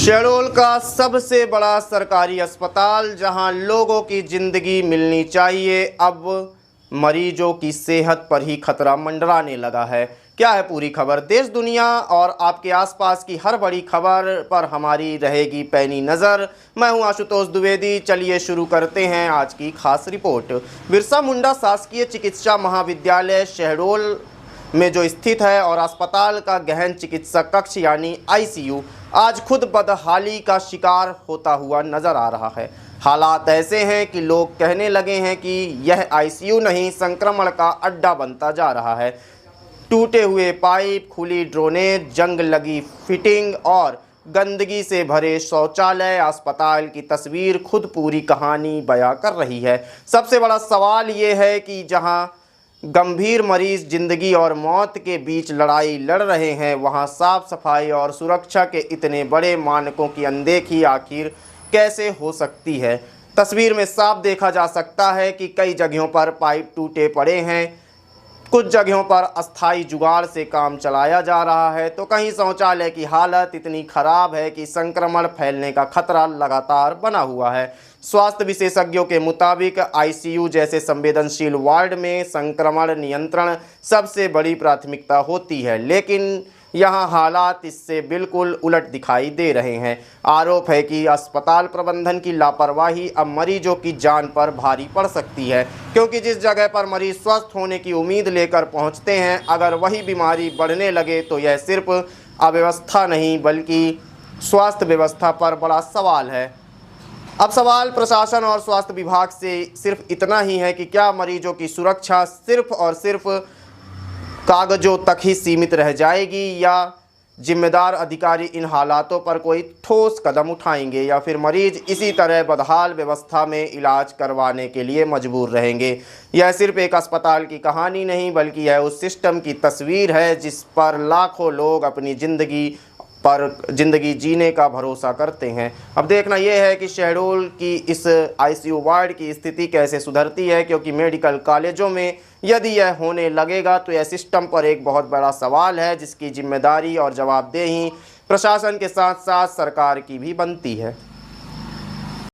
शहडोल का सबसे बड़ा सरकारी अस्पताल जहां लोगों की जिंदगी मिलनी चाहिए, अब मरीजों की सेहत पर ही खतरा मंडराने लगा है। क्या है पूरी खबर? देश दुनिया और आपके आसपास की हर बड़ी खबर पर हमारी रहेगी पैनी नज़र। मैं हूं आशुतोष द्विवेदी। चलिए शुरू करते हैं आज की खास रिपोर्ट। बिरसा मुंडा शासकीय चिकित्सा महाविद्यालय शहडोल में जो स्थित है और अस्पताल का गहन चिकित्सा कक्ष यानी आईसीयू आज खुद बदहाली का शिकार होता हुआ नजर आ रहा है। हालात ऐसे हैं कि लोग कहने लगे हैं कि यह आईसीयू नहीं, संक्रमण का अड्डा बनता जा रहा है। टूटे हुए पाइप, खुली ड्रोनेज, जंग लगी फिटिंग और गंदगी से भरे शौचालय, अस्पताल की तस्वीर खुद पूरी कहानी बयां कर रही है। सबसे बड़ा सवाल ये है कि जहां गंभीर मरीज जिंदगी और मौत के बीच लड़ाई लड़ रहे हैं, वहां साफ सफाई और सुरक्षा के इतने बड़े मानकों की अनदेखी आखिर कैसे हो सकती है। तस्वीर में साफ देखा जा सकता है कि कई जगहों पर पाइप टूटे पड़े हैं, कुछ जगहों पर अस्थायी जुगाड़ से काम चलाया जा रहा है, तो कहीं शौचालय की हालत इतनी खराब है कि संक्रमण फैलने का खतरा लगातार बना हुआ है। स्वास्थ्य विशेषज्ञों के मुताबिक आईसीयू जैसे संवेदनशील वार्ड में संक्रमण नियंत्रण सबसे बड़ी प्राथमिकता होती है, लेकिन यहाँ हालात इससे बिल्कुल उलट दिखाई दे रहे हैं। आरोप है कि अस्पताल प्रबंधन की लापरवाही अब मरीजों की जान पर भारी पड़ सकती है, क्योंकि जिस जगह पर मरीज स्वस्थ होने की उम्मीद लेकर पहुँचते हैं, अगर वही बीमारी बढ़ने लगे तो यह सिर्फ अव्यवस्था नहीं बल्कि स्वास्थ्य व्यवस्था पर बड़ा सवाल है। अब सवाल प्रशासन और स्वास्थ्य विभाग से सिर्फ इतना ही है कि क्या मरीजों की सुरक्षा सिर्फ और सिर्फ कागजों तक ही सीमित रह जाएगी, या जिम्मेदार अधिकारी इन हालातों पर कोई ठोस कदम उठाएंगे, या फिर मरीज इसी तरह बदहाल व्यवस्था में इलाज करवाने के लिए मजबूर रहेंगे। यह सिर्फ एक अस्पताल की कहानी नहीं बल्कि यह उस सिस्टम की तस्वीर है जिस पर लाखों लोग अपनी ज़िंदगी जीने का भरोसा करते हैं। अब देखना यह है कि शहडोल की इस आईसीयू वार्ड की स्थिति कैसे सुधरती है, क्योंकि मेडिकल कॉलेजों में यदि यह होने लगेगा तो यह सिस्टम पर एक बहुत बड़ा सवाल है, जिसकी जिम्मेदारी और जवाबदेही प्रशासन के साथ साथ सरकार की भी बनती है।